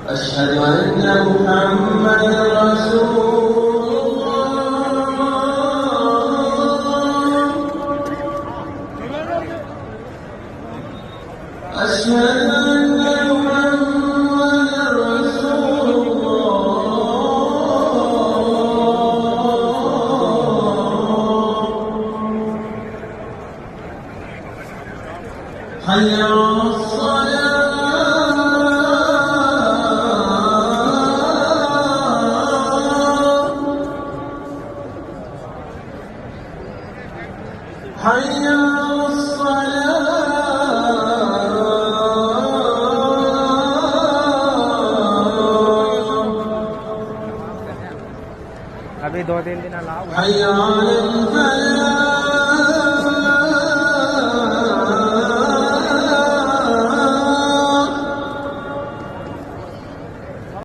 أشهد أن محمدا رسول الله. أشهد أن محمدا رسول الله. حي على الصلاة. حي على الصلاة. अभी 2-3 दिन अलाउ है। حي على الفلاح.